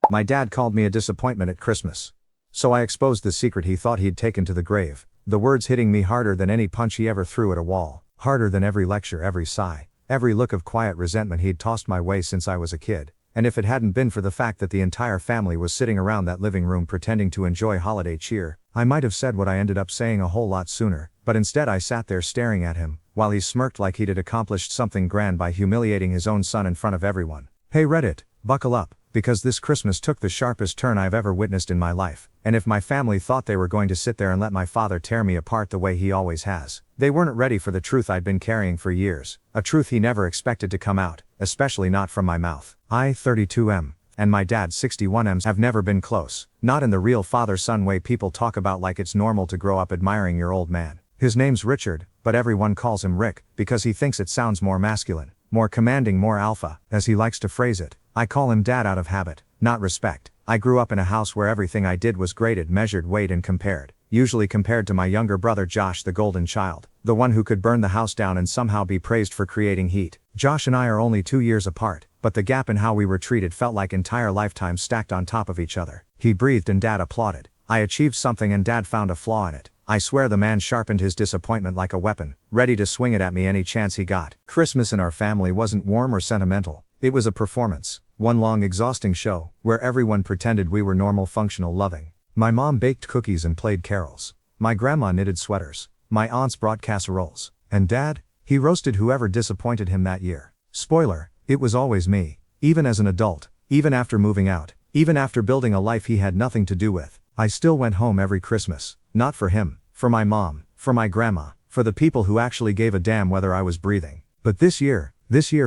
My dad called me a disappointment at Christmas. So I exposed the secret he thought he'd taken to the grave, the words hitting me harder than any punch he ever threw at a wall, harder than every lecture, every sigh, every look of quiet resentment he'd tossed my way since I was a kid. And if it hadn't been for the fact that the entire family was sitting around that living room pretending to enjoy holiday cheer, I might have said what I ended up saying a whole lot sooner, but instead I sat there staring at him, while he smirked like he'd accomplished something grand by humiliating his own son in front of everyone. Hey Reddit, buckle up, because this Christmas took the sharpest turn I've ever witnessed in my life, and if my family thought they were going to sit there and let my father tear me apart the way he always has, they weren't ready for the truth I'd been carrying for years, a truth he never expected to come out, especially not from my mouth. I, 32M, and my dad, 61M, have never been close, not in the real father-son way people talk about like it's normal to grow up admiring your old man. His name's Richard, but everyone calls him Rick, because he thinks it sounds more masculine, more commanding, more alpha, as he likes to phrase it. I call him Dad out of habit, not respect. I grew up in a house where everything I did was graded, measured, weighed and compared, usually compared to my younger brother Josh, the golden child, the one who could burn the house down and somehow be praised for creating heat. Josh and I are only 2 years apart, but the gap in how we were treated felt like entire lifetimes stacked on top of each other. He breathed and Dad applauded. I achieved something and Dad found a flaw in it. I swear the man sharpened his disappointment like a weapon, ready to swing it at me any chance he got. Christmas in our family wasn't warm or sentimental. It was a performance, one long exhausting show, where everyone pretended we were normal, functional, loving. My mom baked cookies and played carols. My grandma knitted sweaters. My aunts brought casseroles. And Dad, he roasted whoever disappointed him that year. Spoiler, it was always me. Even as an adult, even after moving out, even after building a life he had nothing to do with, I still went home every Christmas. Not for him, for my mom, for my grandma, for the people who actually gave a damn whether I was breathing. But this year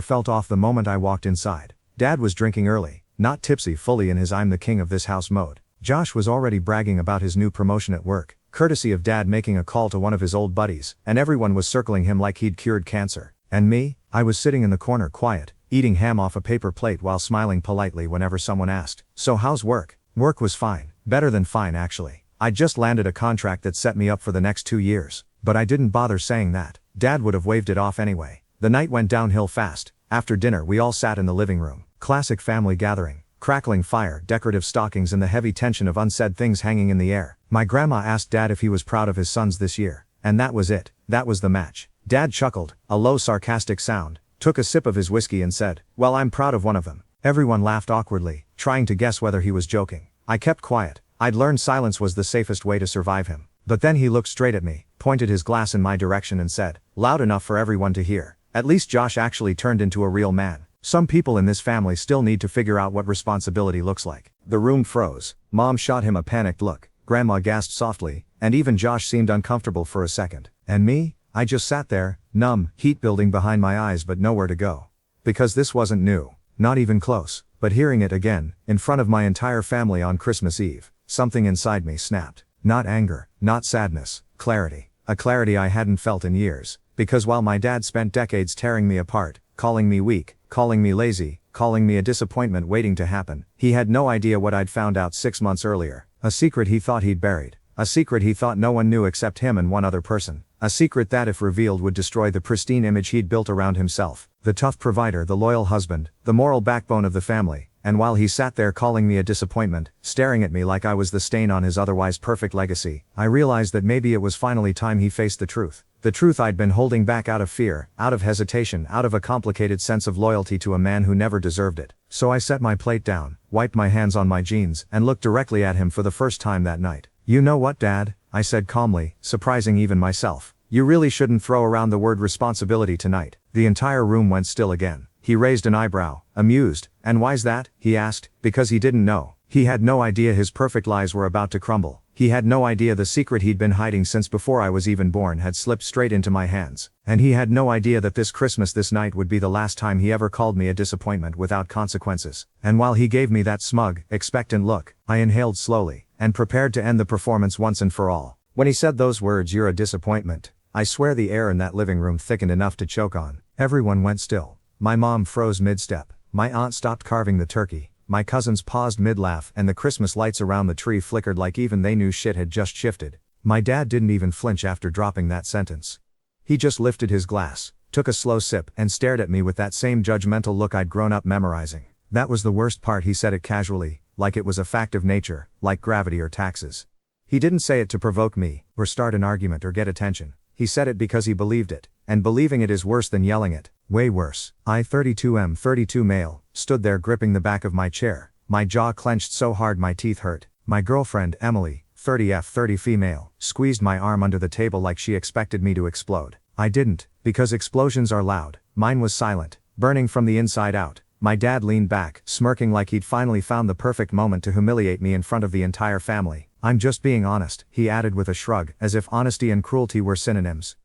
felt off the moment I walked inside. Dad was drinking early, not tipsy, fully in his I'm the king of this house mode. Josh was already bragging about his new promotion at work, courtesy of Dad making a call to one of his old buddies, and everyone was circling him like he'd cured cancer. And me, I was sitting in the corner quiet, eating ham off a paper plate while smiling politely whenever someone asked, "So how's work?" Work was fine, better than fine actually. I just landed a contract that set me up for the next 2 years, but I didn't bother saying that. Dad would have waved it off anyway. The night went downhill fast. After dinner we all sat in the living room. Classic family gathering. Crackling fire, decorative stockings and the heavy tension of unsaid things hanging in the air. My grandma asked Dad if he was proud of his sons this year. And that was it. That was the match. Dad chuckled, a low sarcastic sound, took a sip of his whiskey and said, "Well, I'm proud of one of them." Everyone laughed awkwardly, trying to guess whether he was joking. I kept quiet. I'd learned silence was the safest way to survive him. But then he looked straight at me, pointed his glass in my direction and said, loud enough for everyone to hear, "At least Josh actually turned into a real man. Some people in this family still need to figure out what responsibility looks like." The room froze. Mom shot him a panicked look. Grandma gasped softly, and even Josh seemed uncomfortable for a second. And me? I just sat there, numb, heat building behind my eyes but nowhere to go. Because this wasn't new. Not even close. But hearing it again, in front of my entire family on Christmas Eve, something inside me snapped. Not anger, not sadness, clarity. A clarity I hadn't felt in years. Because while my dad spent decades tearing me apart, calling me weak, calling me lazy, calling me a disappointment waiting to happen, he had no idea what I'd found out 6 months earlier. A secret he thought he'd buried. A secret he thought no one knew except him and one other person. A secret that if revealed would destroy the pristine image he'd built around himself. The tough provider, the loyal husband, the moral backbone of the family. And while he sat there calling me a disappointment, staring at me like I was the stain on his otherwise perfect legacy, I realized that maybe it was finally time he faced the truth. The truth I'd been holding back out of fear, out of hesitation, out of a complicated sense of loyalty to a man who never deserved it. So I set my plate down, wiped my hands on my jeans, and looked directly at him for the first time that night. "You know what, Dad?" I said calmly, surprising even myself. "You really shouldn't throw around the word responsibility tonight." The entire room went still again. He raised an eyebrow, amused. "And why's that?" he asked. Because he didn't know. He had no idea his perfect lies were about to crumble. He had no idea the secret he'd been hiding since before I was even born had slipped straight into my hands. And he had no idea that this Christmas, this night would be the last time he ever called me a disappointment without consequences. And while he gave me that smug, expectant look, I inhaled slowly, and prepared to end the performance once and for all. When he said those words, "You're a disappointment," I swear the air in that living room thickened enough to choke on. Everyone went still. My mom froze mid-step. My aunt stopped carving the turkey. My cousins paused mid-laugh, and the Christmas lights around the tree flickered like even they knew shit had just shifted. My dad didn't even flinch after dropping that sentence. He just lifted his glass, took a slow sip, and stared at me with that same judgmental look I'd grown up memorizing. "That was the worst part," he said it casually. like it was a fact of nature, like gravity or taxes. He didn't say it to provoke me, or start an argument or get attention. He said it because he believed it, and believing it is worse than yelling it, way worse. I, 32 male, stood there gripping the back of my chair, my jaw clenched so hard my teeth hurt. My girlfriend, Emily, 30 female, squeezed my arm under the table like she expected me to explode. I didn't, because explosions are loud. Mine was silent, burning from the inside out. My dad leaned back, smirking like he'd finally found the perfect moment to humiliate me in front of the entire family. I'm just being honest, he added with a shrug, as if honesty and cruelty were synonyms.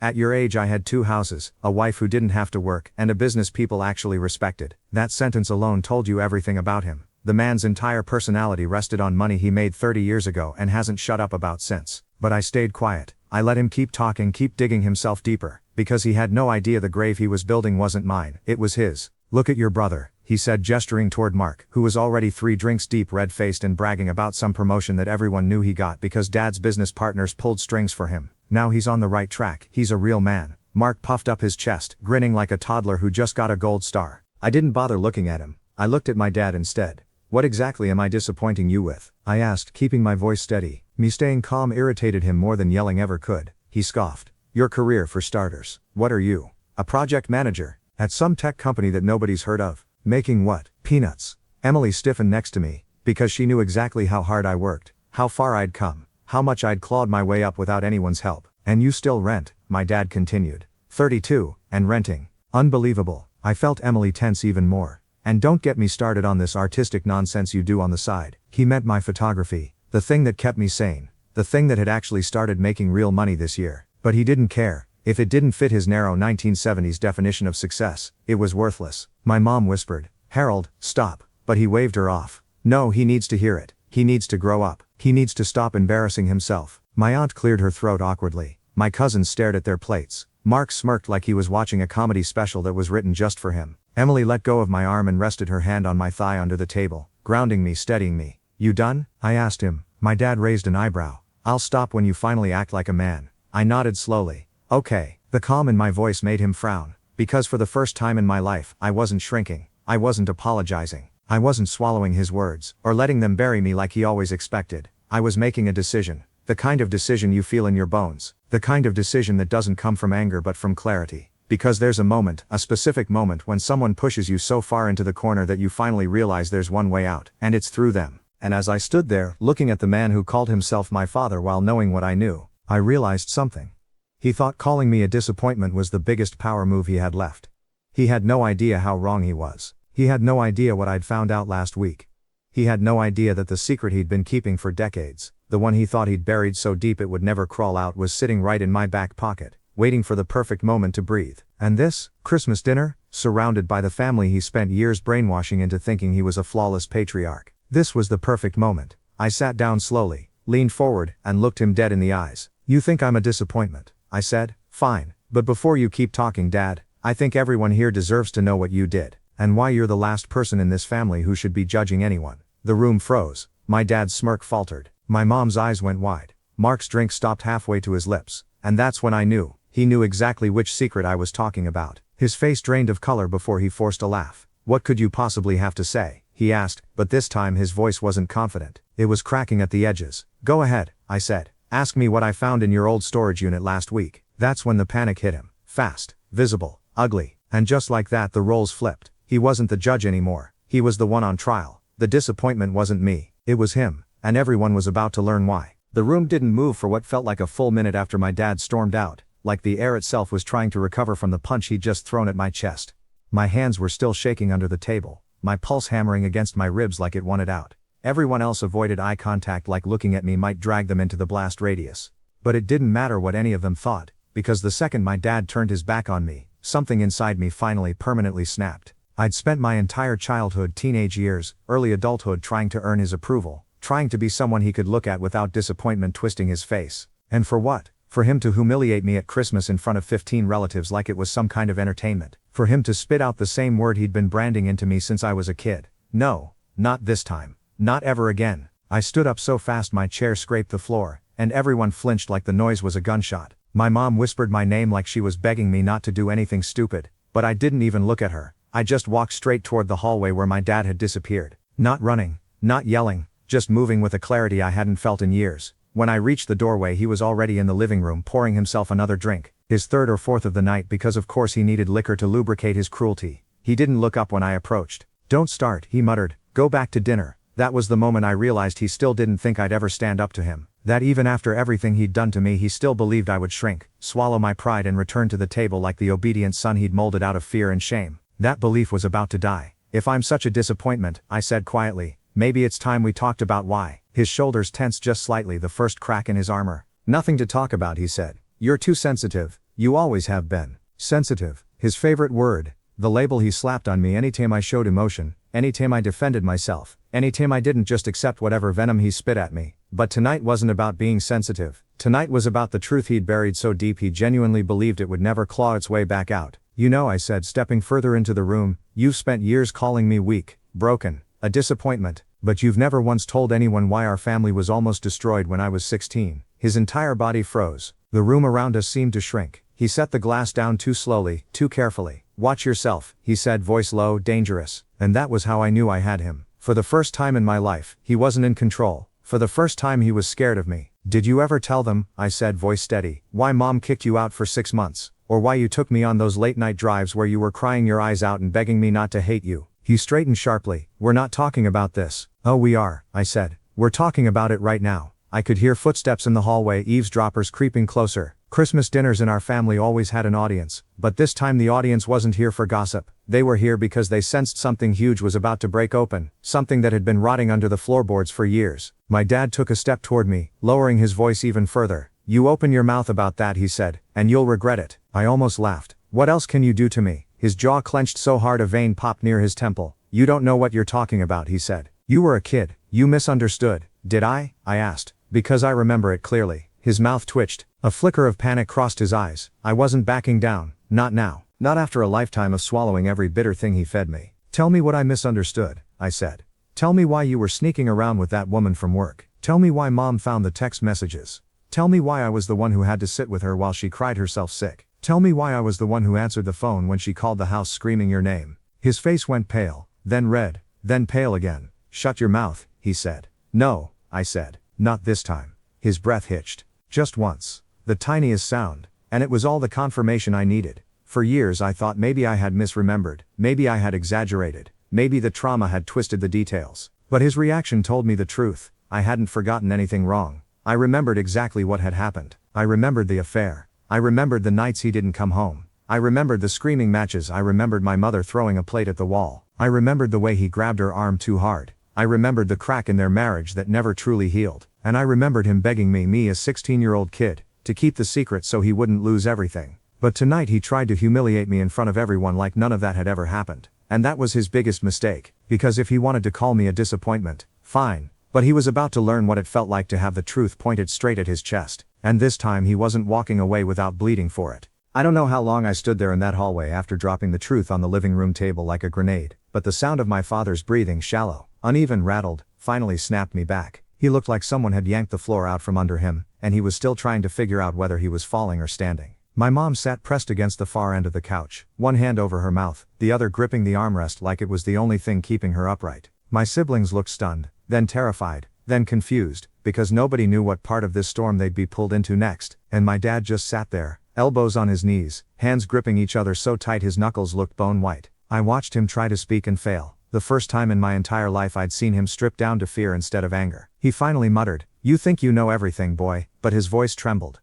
At your age I had 2 houses, a wife who didn't have to work, and a business people actually respected. That sentence alone told you everything about him. The man's entire personality rested on money he made 30 years ago and hasn't shut up about since. But I stayed quiet. I let him keep talking, keep digging himself deeper, because he had no idea the grave he was building wasn't mine, it was his. Look at your brother, he said, gesturing toward Mark, who was already 3 drinks deep, red-faced and bragging about some promotion that everyone knew he got because Dad's business partners pulled strings for him. Now he's on the right track, he's a real man. Mark puffed up his chest, grinning like a toddler who just got a gold star. I didn't bother looking at him. I looked at my dad instead. What exactly am I disappointing you with? I asked, keeping my voice steady. Me staying calm irritated him more than yelling ever could. He scoffed. Your career for starters. What are you? A project manager? At some tech company that nobody's heard of? Making what? Peanuts. Emily stiffened next to me, because she knew exactly how hard I worked, how far I'd come, how much I'd clawed my way up without anyone's help. And you still rent, my dad continued. 32, and renting. Unbelievable. I felt Emily tense even more. And don't get me started on this artistic nonsense you do on the side. He meant my photography, the thing that kept me sane, the thing that had actually started making real money this year. But he didn't care. If it didn't fit his narrow 1970s definition of success, it was worthless. My mom whispered, Harold, stop. But he waved her off. No, he needs to hear it. He needs to grow up. He needs to stop embarrassing himself. My aunt cleared her throat awkwardly. My cousins stared at their plates. Mark smirked like he was watching a comedy special that was written just for him. Emily let go of my arm and rested her hand on my thigh under the table, grounding me, steadying me. You done? I asked him. My dad raised an eyebrow. I'll stop when you finally act like a man. I nodded slowly. Okay. The calm in my voice made him frown, because for the first time in my life, I wasn't shrinking. I wasn't apologizing. I wasn't swallowing his words, or letting them bury me like he always expected. I was making a decision. The kind of decision you feel in your bones. The kind of decision that doesn't come from anger but from clarity. Because there's a moment, a specific moment when someone pushes you so far into the corner that you finally realize there's one way out, and it's through them. And as I stood there, looking at the man who called himself my father while knowing what I knew, I realized something. He thought calling me a disappointment was the biggest power move he had left. He had no idea how wrong he was. He had no idea what I'd found out last week. He had no idea that the secret he'd been keeping for decades, the one he thought he'd buried so deep it would never crawl out, was sitting right in my back pocket, waiting for the perfect moment to breathe. And this, Christmas dinner, surrounded by the family he spent years brainwashing into thinking he was a flawless patriarch. This was the perfect moment. I sat down slowly, leaned forward, and looked him dead in the eyes. You think I'm a disappointment, I said. Fine, but before you keep talking, Dad, I think everyone here deserves to know what you did, and why you're the last person in this family who should be judging anyone. The room froze. My dad's smirk faltered. My mom's eyes went wide. Mark's drink stopped halfway to his lips, and that's when I knew. He knew exactly which secret I was talking about. His face drained of color before he forced a laugh. What could you possibly have to say? He asked, but this time his voice wasn't confident. It was cracking at the edges. Go ahead, I said. Ask me what I found in your old storage unit last week. That's when the panic hit him. Fast, visible, ugly, and just like that the roles flipped. He wasn't the judge anymore. He was the one on trial. The disappointment wasn't me. It was him, and everyone was about to learn why. The room didn't move for what felt like a full minute after my dad stormed out, like the air itself was trying to recover from the punch he'd just thrown at my chest. My hands were still shaking under the table, my pulse hammering against my ribs like it wanted out. Everyone else avoided eye contact like looking at me might drag them into the blast radius. But it didn't matter what any of them thought, because the second my dad turned his back on me, something inside me finally permanently snapped. I'd spent my entire childhood, teenage years, early adulthood trying to earn his approval, trying to be someone he could look at without disappointment twisting his face. And for what? For him to humiliate me at Christmas in front of 15 relatives like it was some kind of entertainment. For him to spit out the same word he'd been branding into me since I was a kid. No, not this time. Not ever again. I stood up so fast my chair scraped the floor, and everyone flinched like the noise was a gunshot. My mom whispered my name like she was begging me not to do anything stupid, but I didn't even look at her. I just walked straight toward the hallway where my dad had disappeared. Not running, Not yelling, just moving with a clarity I hadn't felt in years. When I reached the doorway he was already in the living room pouring himself another drink, his third or fourth of the night because of course he needed liquor to lubricate his cruelty. He didn't look up when I approached. "Don't start," he muttered, "go back to dinner." That was the moment I realized he still didn't think I'd ever stand up to him. That even after everything he'd done to me he still believed I would shrink, swallow my pride and return to the table like the obedient son he'd molded out of fear and shame. That belief was about to die. "If I'm such a disappointment," I said quietly, "maybe it's time we talked about why." His shoulders tensed just slightly, the first crack in his armor. "Nothing to talk about," he said. "You're too sensitive. You always have been." Sensitive, his favorite word, the label he slapped on me anytime I showed emotion, anytime I defended myself, anytime I didn't just accept whatever venom he spit at me. But tonight wasn't about being sensitive. Tonight was about the truth he'd buried so deep he genuinely believed it would never claw its way back out. "You know," I said, stepping further into the room, "you've spent years calling me weak, broken, a disappointment, but you've never once told anyone why our family was almost destroyed when I was 16. His entire body froze. The room around us seemed to shrink. He set the glass down too slowly, too carefully. "Watch yourself," he said, voice low, dangerous. And that was how I knew I had him. For the first time in my life, he wasn't in control. For the first time he was scared of me. "Did you ever tell them," I said, voice steady, "why Mom kicked you out for 6 months? Or why you took me on those late night drives where you were crying your eyes out and begging me not to hate you?" He straightened sharply. "We're not talking about this." "Oh, we are," I said. "We're talking about it right now." I could hear footsteps in the hallway, eavesdroppers creeping closer. Christmas dinners in our family always had an audience, but this time the audience wasn't here for gossip. They were here because they sensed something huge was about to break open, something that had been rotting under the floorboards for years. My dad took a step toward me, lowering his voice even further. "You open your mouth about that," he said, "and you'll regret it." I almost laughed. "What else can you do to me?" His jaw clenched so hard a vein popped near his temple. "You don't know what you're talking about," he said. "You were a kid. You misunderstood." "Did I?" I asked. "Because I remember it clearly." His mouth twitched. A flicker of panic crossed his eyes. I wasn't backing down. Not now. Not after a lifetime of swallowing every bitter thing he fed me. "Tell me what I misunderstood," I said. "Tell me why you were sneaking around with that woman from work. Tell me why Mom found the text messages. Tell me why I was the one who had to sit with her while she cried herself sick. Tell me why I was the one who answered the phone when she called the house screaming your name." His face went pale, then red, then pale again. "Shut your mouth," he said. "No," I said. "Not this time." His breath hitched. Just once. The tiniest sound. And it was all the confirmation I needed. For years I thought maybe I had misremembered, maybe I had exaggerated, maybe the trauma had twisted the details. But his reaction told me the truth. I hadn't forgotten anything wrong. I remembered exactly what had happened. I remembered the affair. I remembered the nights he didn't come home. I remembered the screaming matches. I remembered my mother throwing a plate at the wall. I remembered the way he grabbed her arm too hard. I remembered the crack in their marriage that never truly healed. And I remembered him begging me a 16-year-old kid, to keep the secret so he wouldn't lose everything. But tonight he tried to humiliate me in front of everyone like none of that had ever happened. And that was his biggest mistake, because if he wanted to call me a disappointment, fine. But he was about to learn what it felt like to have the truth pointed straight at his chest. And this time he wasn't walking away without bleeding for it. I don't know how long I stood there in that hallway after dropping the truth on the living room table like a grenade, but the sound of my father's breathing, shallow, uneven, rattled, finally snapped me back. He looked like someone had yanked the floor out from under him, and he was still trying to figure out whether he was falling or standing. My mom sat pressed against the far end of the couch, one hand over her mouth, the other gripping the armrest like it was the only thing keeping her upright. My siblings looked stunned, then terrified, then confused, because nobody knew what part of this storm they'd be pulled into next, and my dad just sat there, elbows on his knees, hands gripping each other so tight his knuckles looked bone white. I watched him try to speak and fail. The first time in my entire life I'd seen him stripped down to fear instead of anger. He finally muttered, "You think you know everything, boy," but his voice trembled.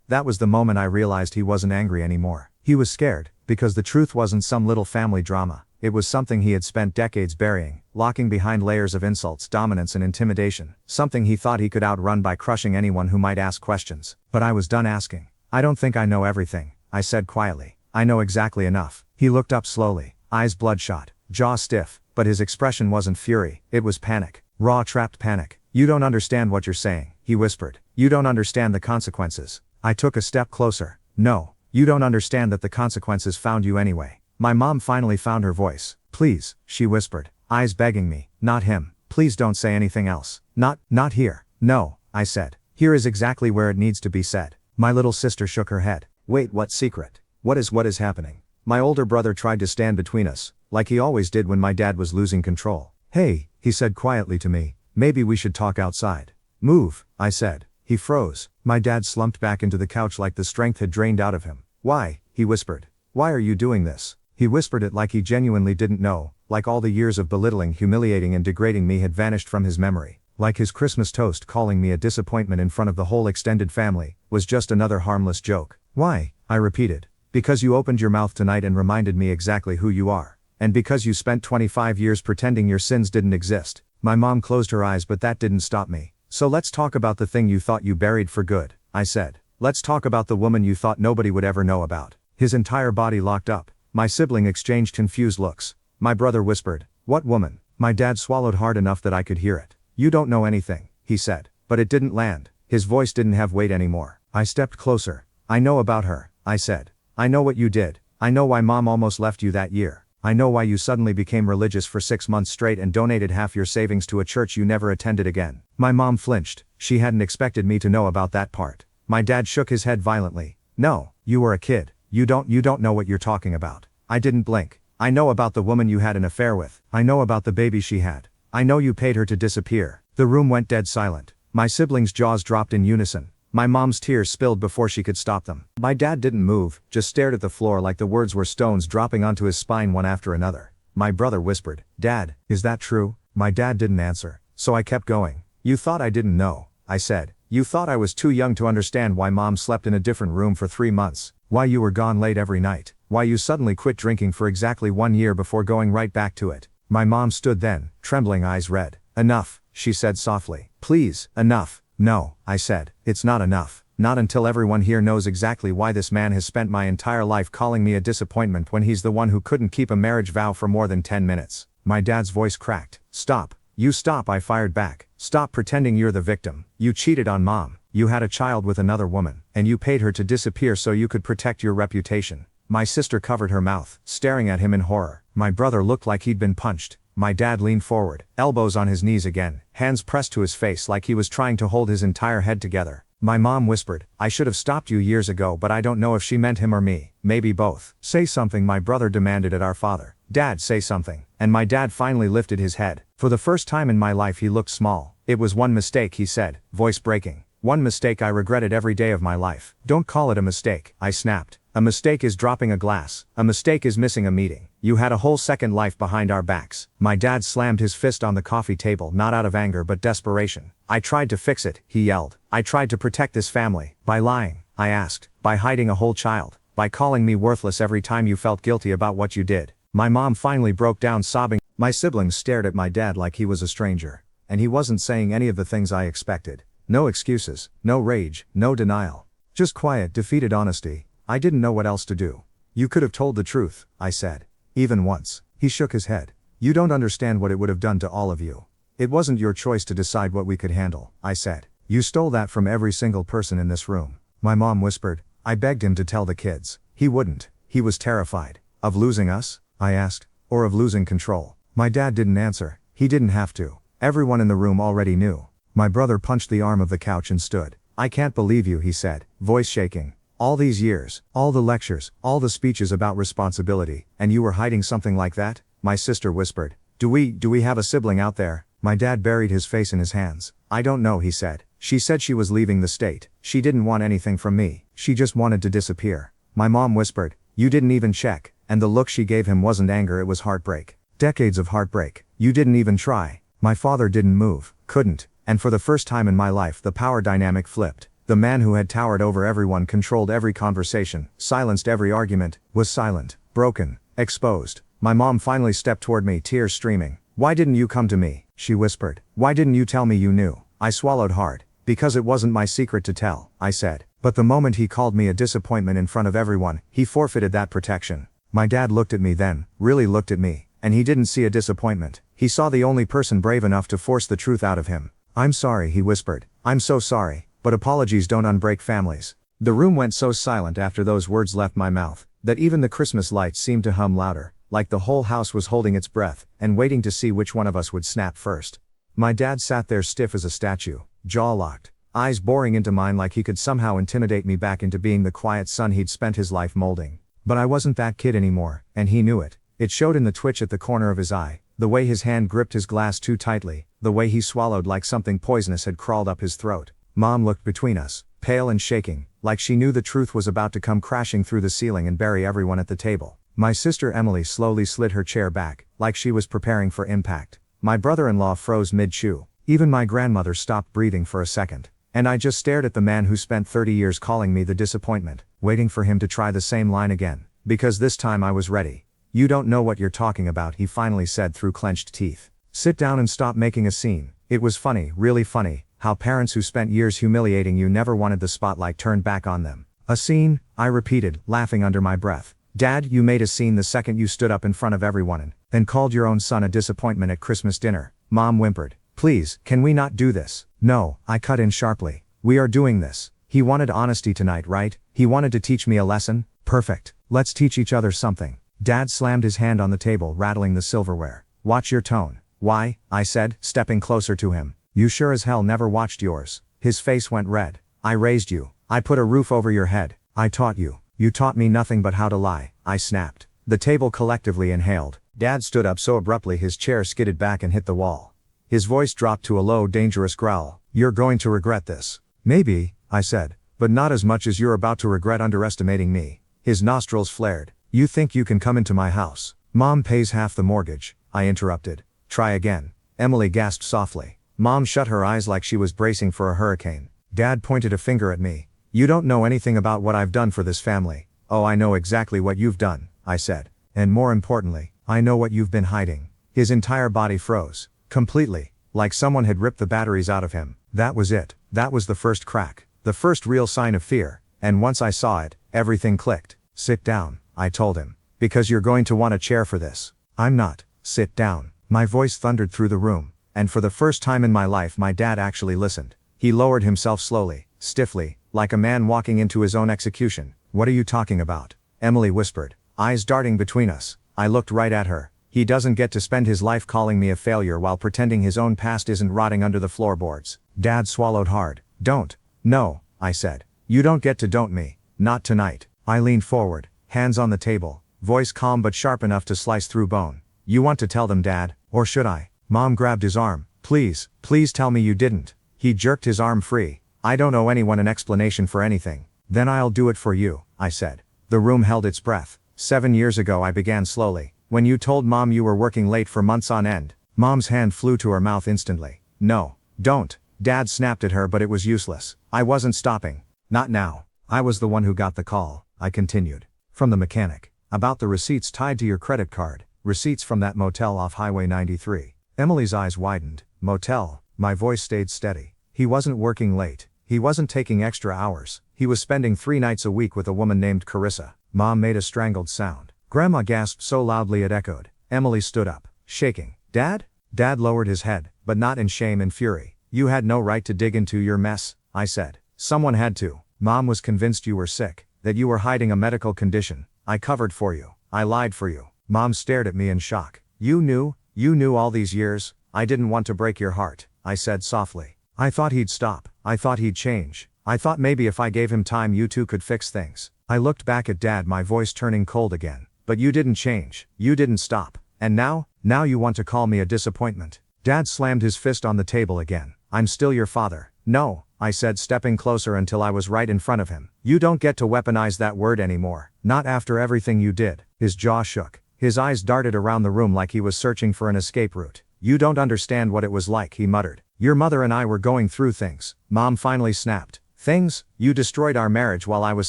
That was the moment I realized he wasn't angry anymore. He was scared, because the truth wasn't some little family drama. It was something he had spent decades burying, locking behind layers of insults, dominance and intimidation. Something he thought he could outrun by crushing anyone who might ask questions. But I was done asking. "I don't think I know everything," I said quietly. "I know exactly enough." He looked up slowly, eyes bloodshot, jaw stiff, but his expression wasn't fury, it was panic. Raw, trapped panic. "You don't understand what you're saying," he whispered. "You don't understand the consequences." I took a step closer. "No, you don't understand that the consequences found you anyway." My mom finally found her voice. "Please," she whispered, eyes begging me, "not him. Please don't say anything else. Not here." "No," I said. "Here is exactly where it needs to be said." My little sister shook her head. "Wait, what secret? What is happening?" My older brother tried to stand between us, like he always did when my dad was losing control. "Hey," he said quietly to me, maybe we should talk outside. Move, I said. He froze. My dad slumped back into the couch like the strength had drained out of him. Why? He whispered. Why are you doing this? He whispered it like he genuinely didn't know, like all the years of belittling, humiliating and degrading me had vanished from his memory, like his Christmas toast calling me a disappointment in front of the whole extended family was just another harmless joke. Why? I repeated. Because you opened your mouth tonight and reminded me exactly who you are. And because you spent 25 years pretending your sins didn't exist. My mom closed her eyes, but that didn't stop me. So let's talk about the thing you thought you buried for good, I said. Let's talk about the woman you thought nobody would ever know about. His entire body locked up. My sibling exchanged confused looks. My brother whispered, what woman? My dad swallowed hard enough that I could hear it. You don't know anything, he said. But it didn't land. His voice didn't have weight anymore. I stepped closer. I know about her, I said. I know what you did. I know why mom almost left you that year. I know why you suddenly became religious for 6 months straight and donated half your savings to a church you never attended again. My mom flinched. She hadn't expected me to know about that part. My dad shook his head violently. No, you were a kid. You don't know what you're talking about. I didn't blink. I know about the woman you had an affair with. I know about the baby she had. I know you paid her to disappear. The room went dead silent. My siblings' jaws dropped in unison. My mom's tears spilled before she could stop them. My dad didn't move, just stared at the floor like the words were stones dropping onto his spine one after another. My brother whispered, Dad, is that true? My dad didn't answer, so I kept going. You thought I didn't know, I said. You thought I was too young to understand why mom slept in a different room for 3 months, why you were gone late every night, why you suddenly quit drinking for exactly 1 year before going right back to it. My mom stood then, trembling eyes red. Enough, she said softly. Please, enough. No, I said, it's not enough. Not until everyone here knows exactly why this man has spent my entire life calling me a disappointment when he's the one who couldn't keep a marriage vow for more than 10 minutes. My dad's voice cracked. Stop. You stop, I fired back. Stop pretending you're the victim. You cheated on mom. You had a child with another woman, and you paid her to disappear so you could protect your reputation. My sister covered her mouth, staring at him in horror. My brother looked like he'd been punched. My dad leaned forward, elbows on his knees again, hands pressed to his face like he was trying to hold his entire head together. My mom whispered, I should have stopped you years ago, but I don't know if she meant him or me, maybe both. Say something, my brother demanded at our father. Dad, say something. And my dad finally lifted his head. For the first time in my life he looked small. It was one mistake, he said, voice breaking. One mistake I regretted every day of my life. Don't call it a mistake, I snapped. A mistake is dropping a glass. A mistake is missing a meeting. You had a whole second life behind our backs. My dad slammed his fist on the coffee table, not out of anger but desperation. I tried to fix it, he yelled. I tried to protect this family. By lying, I asked. By hiding a whole child. By calling me worthless every time you felt guilty about what you did. My mom finally broke down sobbing. My siblings stared at my dad like he was a stranger. And he wasn't saying any of the things I expected. No excuses, no rage, no denial. Just quiet, defeated honesty. I didn't know what else to do. You could have told the truth, I said. Even once. He shook his head. You don't understand what it would have done to all of you. It wasn't your choice to decide what we could handle, I said. You stole that from every single person in this room. My mom whispered. I begged him to tell the kids. He wouldn't. He was terrified. Of losing us? I asked. Or of losing control? My dad didn't answer. He didn't have to. Everyone in the room already knew. My brother punched the arm of the couch and stood. I can't believe you, he said, voice shaking. All these years, all the lectures, all the speeches about responsibility, and you were hiding something like that? My sister whispered. Do we have a sibling out there? My dad buried his face in his hands. I don't know, he said. She said she was leaving the state. She didn't want anything from me. She just wanted to disappear. My mom whispered. You didn't even check. And the look she gave him wasn't anger, it was heartbreak. Decades of heartbreak. You didn't even try. My father didn't move, couldn't. And for the first time in my life the power dynamic flipped. The man who had towered over everyone, controlled every conversation, silenced every argument, was silent, broken, exposed. My mom finally stepped toward me, tears streaming. Why didn't you come to me? She whispered. Why didn't you tell me you knew? I swallowed hard. Because it wasn't my secret to tell, I said. But the moment he called me a disappointment in front of everyone, he forfeited that protection. My dad looked at me then, really looked at me, and he didn't see a disappointment. He saw the only person brave enough to force the truth out of him. I'm sorry, he whispered. I'm so sorry. But apologies don't unbreak families. The room went so silent after those words left my mouth, that even the Christmas lights seemed to hum louder, like the whole house was holding its breath, and waiting to see which one of us would snap first. My dad sat there stiff as a statue, jaw locked, eyes boring into mine like he could somehow intimidate me back into being the quiet son he'd spent his life molding. But I wasn't that kid anymore, and he knew it. It showed in the twitch at the corner of his eye, The way his hand gripped his glass too tightly, the way he swallowed like something poisonous had crawled up his throat. Mom looked between us, pale and shaking, like she knew the truth was about to come crashing through the ceiling and bury everyone at the table. My sister Emily slowly slid her chair back, like she was preparing for impact. My brother-in-law froze mid-chew. Even my grandmother stopped breathing for a second. And I just stared at the man who spent 30 years calling me the disappointment, waiting for him to try the same line again. Because this time I was ready. "You don't know what you're talking about," he finally said through clenched teeth. "Sit down and stop making a scene." It was funny, really funny, how parents who spent years humiliating you never wanted the spotlight turned back on them. "A scene?" I repeated, laughing under my breath. "Dad, you made a scene the second you stood up in front of everyone and then called your own son a disappointment at Christmas dinner." Mom whimpered. "Please, can we not do this?" "No," I cut in sharply. "We are doing this. He wanted honesty tonight, right? He wanted to teach me a lesson? Perfect. Let's teach each other something." Dad slammed his hand on the table, rattling the silverware. "Watch your tone." "Why?" I said, stepping closer to him. "You sure as hell never watched yours." His face went red. "I raised you. I put a roof over your head. I taught you. You taught me nothing but how to lie," I snapped. The table collectively inhaled. Dad stood up so abruptly his chair skidded back and hit the wall. His voice dropped to a low, dangerous growl. "You're going to regret this." "Maybe," I said, "but not as much as you're about to regret underestimating me." His nostrils flared. "You think you can come into my house?" "Mom pays half the mortgage," I interrupted. "Try again." Emily gasped softly. Mom shut her eyes like she was bracing for a hurricane. Dad pointed a finger at me. "You don't know anything about what I've done for this family." "Oh, I know exactly what you've done," I said. "And more importantly, I know what you've been hiding." His entire body froze. Completely. Like someone had ripped the batteries out of him. That was it. That was the first crack. The first real sign of fear. And once I saw it, everything clicked. "Sit down," I told him. "Because you're going to want a chair for this." "I'm not." "Sit down." My voice thundered through the room. And for the first time in my life my dad actually listened. He lowered himself slowly, stiffly, like a man walking into his own execution. "What are you talking about?" Emily whispered, eyes darting between us. I looked right at her. "He doesn't get to spend his life calling me a failure while pretending his own past isn't rotting under the floorboards." Dad swallowed hard. "Don't." "No," I said. "You don't get to don't me. Not tonight." I leaned forward, hands on the table, voice calm but sharp enough to slice through bone. "You want to tell them, Dad, or should I?" Mom grabbed his arm. "Please, please tell me you didn't." He jerked his arm free. "I don't owe anyone an explanation for anything." "Then I'll do it for you," I said. The room held its breath. 7 years ago I began slowly. When you told Mom you were working late for months on end. Mom's hand flew to her mouth instantly. "No, don't." Dad snapped at her but it was useless. I wasn't stopping. "Not now." "I was the one who got the call," I continued. "From the mechanic. About the receipts tied to your credit card. Receipts from that motel off Highway 93. Emily's eyes widened. "Motel?" My voice stayed steady. "He wasn't working late. He wasn't taking extra hours. He was spending 3 nights a week with a woman named Carissa." Mom made a strangled sound. Grandma gasped so loudly it echoed. Emily stood up, shaking. "Dad?" Dad lowered his head, but not in shame and fury. "You had no right to dig into your mess," I said. "Someone had to. Mom was convinced you were sick, that you were hiding a medical condition. I covered for you. I lied for you." Mom stared at me in shock. You knew all these years." "I didn't want to break your heart," I said softly. "I thought he'd stop. I thought he'd change. I thought maybe if I gave him time you two could fix things." I looked back at Dad, my voice turning cold again. "But you didn't change. You didn't stop. And now you want to call me a disappointment." Dad slammed his fist on the table again. "I'm still your father." "No," I said, stepping closer until I was right in front of him. "You don't get to weaponize that word anymore. Not after everything you did." His jaw shook. His eyes darted around the room like he was searching for an escape route. "You don't understand what it was like," he muttered. "Your mother and I were going through things." Mom finally snapped. "Things? You destroyed our marriage while I was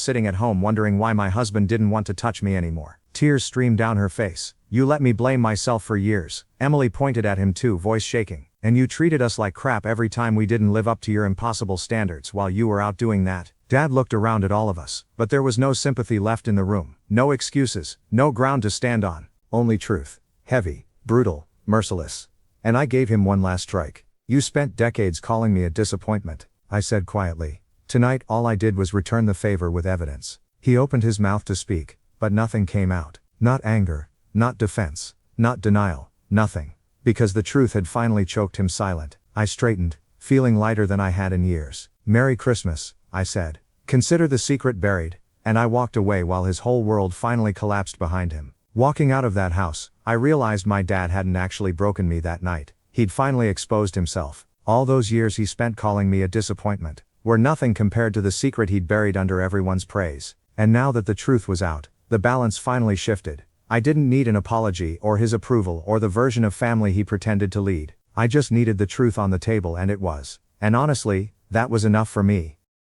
sitting at home wondering why my husband didn't want to touch me anymore." Tears streamed down her face. "You let me blame myself for years." Emily pointed at him too, voice shaking. "And you treated us like crap every time we didn't live up to your impossible standards while you were out doing that." Dad looked around at all of us, but there was no sympathy left in the room. No excuses, no ground to stand on. Only truth. Heavy, brutal, merciless. And I gave him one last strike. "You spent decades calling me a disappointment," I said quietly. "Tonight all I did was return the favor with evidence." He opened his mouth to speak, but nothing came out. Not anger, not defense, not denial, nothing. Because the truth had finally choked him silent. I straightened, feeling lighter than I had in years. "Merry Christmas," I said. "Consider the secret buried," and I walked away while his whole world finally collapsed behind him. Walking out of that house, I realized my dad hadn't actually broken me that night. He'd finally exposed himself. All those years he spent calling me a disappointment were nothing compared to the secret he'd buried under everyone's praise. And now that the truth was out, the balance finally shifted. I didn't need an apology or his approval or the version of family he pretended to lead. I just needed the truth on the table, and it was. And honestly, that was enough for me.